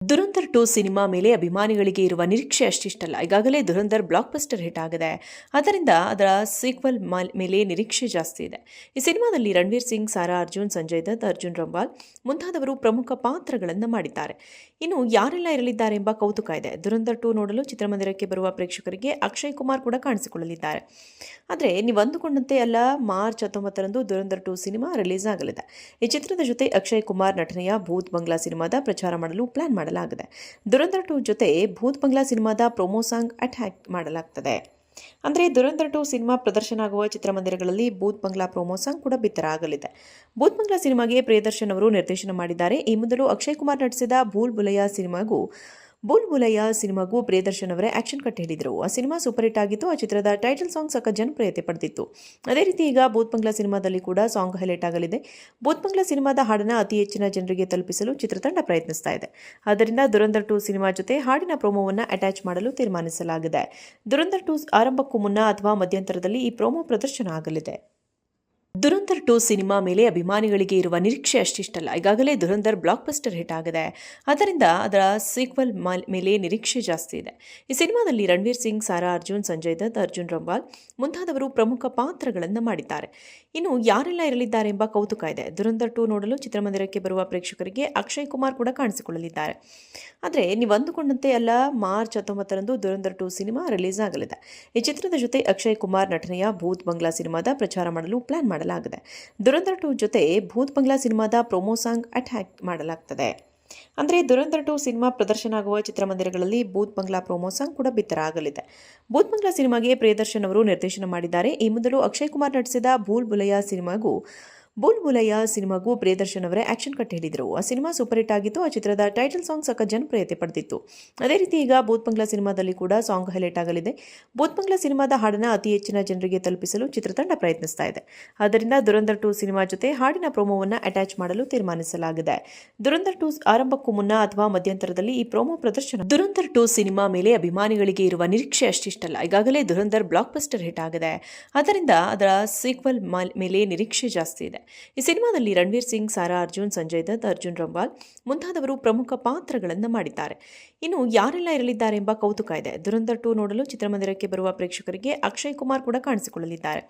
Dhurandhar 2 cinema ಮೇಲೆ ಅಭಿಮಾನಿಗಳಿಗೆ ಇರುವ ನಿರೀಕ್ಷೆ ಅಷ್ಟಿಷ್ಟಲ್ಲ. ಈಗಾಗಲೇ ದುರಂಧರ್ ಬ್ಲಾಕ್ ಬಸ್ಟರ್ ಹಿಟ್ ಆಗಿದೆ. ಆದ್ದರಿಂದ ಅದರ ಸೀಕ್ವೆಲ್ ಮೇಲೆ ನಿರೀಕ್ಷೆ ಜಾಸ್ತಿ ಇದೆ. ಈ ಸಿನಿಮಾದಲ್ಲಿ ರಣವೀರ್ ಸಿಂಗ್, ಸಾರಾ ಅರ್ಜುನ್, ಸಂಜಯ್ ದತ್, ಅರ್ಜುನ್ ರಾಂಪಾಲ್ ಮುಂತಾದವರು ಪ್ರಮುಖ ಪಾತ್ರಗಳನ್ನು ಮಾಡಿದ್ದಾರೆ. ಇನ್ನು ಯಾರೆಲ್ಲ ಇರಲಿದ್ದಾರೆ ಎಂಬ ಕೌತುಕ ಇದೆ. ದುರಂಧರ್ 2 ನೋಡಲು ಚಿತ್ರಮಂದಿರಕ್ಕೆ ಬರುವ ಪ್ರೇಕ್ಷಕರಿಗೆ ಅಕ್ಷಯ್ ಕುಮಾರ್ ಕೂಡ ಕಾಣಿಸಿಕೊಳ್ಳಲಿದ್ದಾರೆ. ಆದರೆ ನೀವು ಅಂದುಕೊಂಡಂತೆ ಅಲ್ಲ, ಮಾರ್ಚ್ 19ರಂದು ದುರಂಧರ್ 2 ಸಿನಿಮಾ ರಿಲೀಸ್ ಆಗಲಿದೆ. ಈ ಚಿತ್ರದ ಜೊತೆ ಅಕ್ಷಯ್ ಕುಮಾರ್ ನಟನೆಯ ಭೂತ್ ಬಂಗ್ಲಾ ಸಿನಿಮಾದ ಪ್ರಚಾರ ಮಾಡಲು ಪ್ಲಾನ್ ಮಾಡಲಾಗಿದೆ. ದುರಂಧರ್ 2 ಜೊತೆ ಭೂತ್ ಬಂಗ್ಲಾ ಸಿನಿಮಾದ ಪ್ರೊಮೋ ಸಾಂಗ್ ಅಟ್ಯಾಕ್ ಮಾಡಲಾಗ್ತದೆ. ಅಂದರೆ ದುರಂಧರ್ 2 ಸಿನಿಮಾ ಪ್ರದರ್ಶನ ಆಗುವ ಚಿತ್ರಮಂದಿರಗಳಲ್ಲಿ ಭೂತ್ ಬಂಗ್ಲಾ ಪ್ರೊಮೋ ಸಾಂಗ್ ಕೂಡ ಬಿತ್ತರ ಆಗಲಿದೆ. ಭೂತ್ ಬಂಗ್ಲಾ ಸಿನಿಮಾಗೆ ಪ್ರಿಯದರ್ಶನ್ ಅವರು ನಿರ್ದೇಶನ ಮಾಡಿದ್ದಾರೆ. ಈ ಮೊದಲು ಅಕ್ಷಯ್ ಕುಮಾರ್ ನಟಿಸಿದ ಭೂಲ್ ಭುಲೈಯಾ ಸಿನಿಮಾಗೂ ಪ್ರಿಯದರ್ಶನ್ ಅವರೇ ಆಕ್ಷನ್ ಕಟ್ ಹೇಳಿದರು. ಆ ಸಿನಿಮಾ ಸೂಪರ್ ಹಿಟ್ ಆಗಿತ್ತು. ಆ ಚಿತ್ರದ ಟೈಟಲ್ ಸಾಂಗ್ ಸಖತ್ ಜನಪ್ರಿಯತೆ ಪಡೆದಿತ್ತು. ಅದೇ ರೀತಿ ಈಗ ಭೂತ್ ಬಂಗ್ಲಾ ಸಿನಿಮಾದಲ್ಲಿ ಕೂಡ ಸಾಂಗ್ ಹೈಲೈಟ್ ಆಗಲಿದೆ. ಭೂತ್ ಬಂಗ್ಲಾ ಸಿನಿಮಾದ ಹಾಡನ್ನು ಅತಿ ಹೆಚ್ಚಿನ ಜನರಿಗೆ ತಲುಪಿಸಲು ಚಿತ್ರತಂಡ ಪ್ರಯತ್ನಿಸ್ತಾ ಇದೆ. ಆದ್ದರಿಂದ ದುರಂಧರ್ 2 ಸಿನಿಮಾ ಜೊತೆ ಹಾಡಿನ ಪ್ರೊಮೋವನ್ನು ಅಟ್ಯಾಚ್ ಮಾಡಲು ತೀರ್ಮಾನಿಸಲಾಗಿದೆ. ದುರಂಧರ್ 2 ಆರಂಭಕ್ಕೂ ಮುನ್ನ ಅಥವಾ ಮಧ್ಯಂತರದಲ್ಲಿ ಈ ಪ್ರೊಮೋ ಪ್ರದರ್ಶನ ಆಗಲಿದೆ. ದುರಂಧರ್ 2 ಸಿನಿಮಾ ಮೇಲೆ ಅಭಿಮಾನಿಗಳಿಗೆ ಇರುವ ನಿರೀಕ್ಷೆ ಅಷ್ಟಿಷ್ಟಲ್ಲ. ಈಗಾಗಲೇ ದುರಂಧರ್ ಬ್ಲಾಕ್ ಬಸ್ಟರ್ ಹಿಟ್ ಆಗಿದೆ. ಆದ್ದರಿಂದ ಅದರ ಸೀಕ್ವೆಲ್ ಮೇಲೆ ನಿರೀಕ್ಷೆ ಜಾಸ್ತಿ ಇದೆ. ಈ ಸಿನಿಮಾದಲ್ಲಿ ರಣವೀರ್ ಸಿಂಗ್, ಸಾರಾ ಅರ್ಜುನ್, ಸಂಜಯ್ ದತ್, ಅರ್ಜುನ್ ರಾಂಪಾಲ್ ಮುಂತಾದವರು ಪ್ರಮುಖ ಪಾತ್ರಗಳನ್ನು ಮಾಡಿದ್ದಾರೆ. ಇನ್ನು ಯಾರೆಲ್ಲ ಇರಲಿದ್ದಾರೆ ಎಂಬ ಕೌತುಕ ಇದೆ. ದುರಂಧರ್ 2 ನೋಡಲು ಚಿತ್ರಮಂದಿರಕ್ಕೆ ಬರುವ ಪ್ರೇಕ್ಷಕರಿಗೆ ಅಕ್ಷಯ್ ಕುಮಾರ್ ಕೂಡ ಕಾಣಿಸಿಕೊಳ್ಳಲಿದ್ದಾರೆ. ಆದರೆ ನೀವು ಅಂದುಕೊಂಡಂತೆ ಅಲ್ಲ, ಮಾರ್ಚ್ 19ರಂದು ದುರಂಧರ್ 2 ಸಿನಿಮಾ ರಿಲೀಸ್ ಆಗಲಿದೆ. ಈ ಚಿತ್ರದ ಜೊತೆ ಅಕ್ಷಯ್ ಕುಮಾರ್ ನಟನೆಯ ಭೂತ್ ಬಂಗ್ಲಾ ಸಿನಿಮಾದ ಪ್ರಚಾರ ಮಾಡಲು ಪ್ಲಾನ್ ಮಾಡಲಾಗಿದೆ. ದುರಂಧರ್ 2 ಜೊತೆ ಭೂತ್ ಬಂಗ್ಲಾ ಸಿನಿಮಾದ ಪ್ರೊಮೋ ಸಾಂಗ್ ಅಟ್ಯಾಕ್ ಮಾಡಲಾಗ್ತದೆ. ಅಂದರೆ ದುರಂಧರ್ 2 ಸಿನಿಮಾ ಪ್ರದರ್ಶನ ಆಗುವ ಚಿತ್ರಮಂದಿರಗಳಲ್ಲಿ ಭೂತ್ ಬಂಗ್ಲಾ ಪ್ರೊಮೋ ಸಾಂಗ್ ಕೂಡ ಬಿತ್ತರ ಆಗಲಿದೆ. ಭೂತ್ ಬಂಗ್ಲಾ ಸಿನಿಮಾಗೆ ಪ್ರಿಯದರ್ಶನ್ ಅವರು ನಿರ್ದೇಶನ ಮಾಡಿದ್ದಾರೆ. ಈ ಮೊದಲು ಅಕ್ಷಯ್ ಕುಮಾರ್ ನಟಿಸಿದ ಭೂಲ್ ಭುಲೈಯಾ ಸಿನಿಮಾಗೂ ಪ್ರಿಯದರ್ಶನ್ ಅವರೇ ಆಕ್ಷನ್ ಕಟ್ ಹೇಳಿದರು. ಆ ಸಿನಿಮಾ ಸೂಪರ್ ಹಿಟ್ ಆಗಿತ್ತು. ಆ ಚಿತ್ರದ ಟೈಟಲ್ ಸಾಂಗ್ ಸಖತ್ ಜನಪ್ರಿಯತೆ ಪಡೆದಿತ್ತು. ಅದೇ ರೀತಿ ಈಗ ಭೂತ್ ಬಂಗ್ಲಾ ಸಿನಿಮಾದಲ್ಲಿ ಕೂಡ ಸಾಂಗ್ ಹೈಲೈಟ್ ಆಗಲಿದೆ. ಭೂತ್ ಬಂಗ್ಲಾ ಸಿನಿಮಾದ ಹಾಡನ್ನು ಅತಿ ಹೆಚ್ಚಿನ ಜನರಿಗೆ ತಲುಪಿಸಲು ಚಿತ್ರತಂಡ ಪ್ರಯತ್ನಿಸ್ತಾ ಇದೆ. ಆದ್ದರಿಂದ ದುರಂಧರ್ 2 ಸಿನಿಮಾ ಜೊತೆ ಹಾಡಿನ ಪ್ರೊಮೋವನ್ನು ಅಟ್ಯಾಚ್ ಮಾಡಲು ತೀರ್ಮಾನಿಸಲಾಗಿದೆ. ದುರಂಧರ್ 2 ಆರಂಭಕ್ಕೂ ಮುನ್ನ ಅಥವಾ ಮಧ್ಯಂತರದಲ್ಲಿ ಈ ಪ್ರೊಮೋ ಪ್ರದರ್ಶನ. ದುರಂಧರ್ 2 ಸಿನಿಮಾ ಮೇಲೆ ಅಭಿಮಾನಿಗಳಿಗೆ ಇರುವ ನಿರೀಕ್ಷೆ ಅಷ್ಟಿಷ್ಟಲ್ಲ. ಈಗಾಗಲೇ ದುರಂಧರ್ ಬ್ಲಾಕ್ ಬಸ್ಟರ್ ಹಿಟ್ ಆಗಿದೆ. ಆದ್ದರಿಂದ ಅದರ ಸೀಕ್ವೆಲ್ ಮೇಲೆ ನಿರೀಕ್ಷೆ ಜಾಸ್ತಿ ಇದೆ. ಈ ಸಿನಿಮಾದಲ್ಲಿ ರಣವೀರ್ ಸಿಂಗ್, ಸಾರಾ ಅರ್ಜುನ್, ಸಂಜಯ್ ದತ್, ಅರ್ಜುನ್ ರಾಂಪಾಲ್ ಮುಂತಾದವರು ಪ್ರಮುಖ ಪಾತ್ರಗಳನ್ನು ಮಾಡಿದ್ದಾರೆ. ಇನ್ನು ಯಾರೆಲ್ಲ ಇರಲಿದ್ದಾರೆ ಎಂಬ ಕೌತುಕ ಇದೆ. ದುರಂಧರ್ 2 ನೋಡಲು ಚಿತ್ರಮಂದಿರಕ್ಕೆ ಬರುವ ಪ್ರೇಕ್ಷಕರಿಗೆ ಅಕ್ಷಯ್ ಕುಮಾರ್ ಕೂಡ ಕಾಣಿಸಿಕೊಳ್ಳಲಿದ್ದಾರೆ.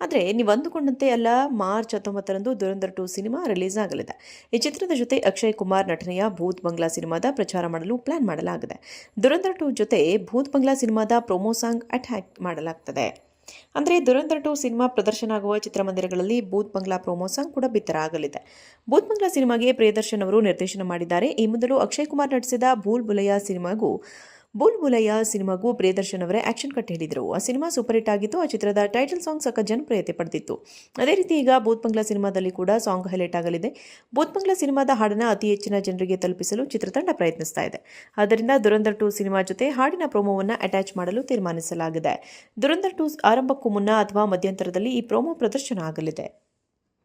ಆದರೆ ನೀವು ಅಂದುಕೊಂಡಂತೆ ಅಲ್ಲ, ಮಾರ್ಚ್ 19ರಂದು ದುರಂಧರ್ 2 ಸಿನಿಮಾ ರಿಲೀಸ್ ಆಗಲಿದೆ. ಈ ಚಿತ್ರದ ಜೊತೆ ಅಕ್ಷಯ್ ಕುಮಾರ್ ನಟನೆಯ ಭೂತ್ ಬಂಗ್ಲಾ ಸಿನಿಮಾದ ಪ್ರಚಾರ ಮಾಡಲು ಪ್ಲಾನ್ ಮಾಡಲಾಗಿದೆ. ದುರಂಧರ್ 2 ಜೊತೆ ಭೂತ್ ಬಂಗ್ಲಾ ಸಿನಿಮಾದ ಪ್ರೊಮೋ ಸಾಂಗ್ ಅಟ್ಯಾಕ್ ಮಾಡಲಾಗ್ತದೆ. ಅಂದರೆ ದುರಂಧರ್ 2 ಸಿನಿಮಾ ಪ್ರದರ್ಶನ ಆಗುವ ಚಿತ್ರಮಂದಿರಗಳಲ್ಲಿ ಭೂತ್ ಬಂಗ್ಲಾ ಪ್ರೊಮೋ ಸಾಂಗ್ ಕೂಡ ಬಿತ್ತರ ಆಗಲಿದೆ. ಭೂತ್ ಬಂಗ್ಲಾ ಸಿನಿಮಾಗೆ ಪ್ರಿಯದರ್ಶನ್ ಅವರು ನಿರ್ದೇಶನ ಮಾಡಿದ್ದಾರೆ. ಈ ಮೊದಲು ಅಕ್ಷಯ್ ಕುಮಾರ್ ನಟಿಸಿದ ಭುಲೈಯಾ ಸಿನಿಮಾಗೂ ಪ್ರಿಯದರ್ಶನ್ ಅವರೇ ಆಕ್ಷನ್ ಕಟ್ ಹೇಳಿದರು. ಆ ಸಿನಿಮಾ ಸೂಪರ್ ಹಿಟ್ ಆಗಿತ್ತು. ಆ ಚಿತ್ರದ ಟೈಟಲ್ ಸಾಂಗ್ ಸಖತ್ ಜನಪ್ರಿಯತೆ ಪಡೆದಿತ್ತು. ಅದೇ ರೀತಿ ಈಗ ಭೂತ್ ಬಂಗ್ಲಾ ಸಿನಿಮಾದಲ್ಲಿ ಕೂಡ ಸಾಂಗ್ ಹೈಲೈಟ್ ಆಗಲಿದೆ. ಭೂತ್ ಬಂಗ್ಲಾ ಸಿನಿಮಾದ ಹಾಡನ್ನು ಅತಿ ಹೆಚ್ಚಿನ ಜನರಿಗೆ ತಲುಪಿಸಲು ಚಿತ್ರತಂಡ ಪ್ರಯತ್ನಿಸ್ತಾ ಇದೆ. ಆದ್ದರಿಂದ ದುರಂಧರ್ 2 ಸಿನಿಮಾ ಜೊತೆ ಹಾಡಿನ ಪ್ರೊಮೋವನ್ನು ಅಟ್ಯಾಚ್ ಮಾಡಲು ತೀರ್ಮಾನಿಸಲಾಗಿದೆ. ದುರಂಧರ್ 2 ಆರಂಭಕ್ಕೂ ಮುನ್ನ ಅಥವಾ ಮಧ್ಯಂತರದಲ್ಲಿ ಈ ಪ್ರೊಮೋ ಪ್ರದರ್ಶನ ಆಗಲಿದೆ.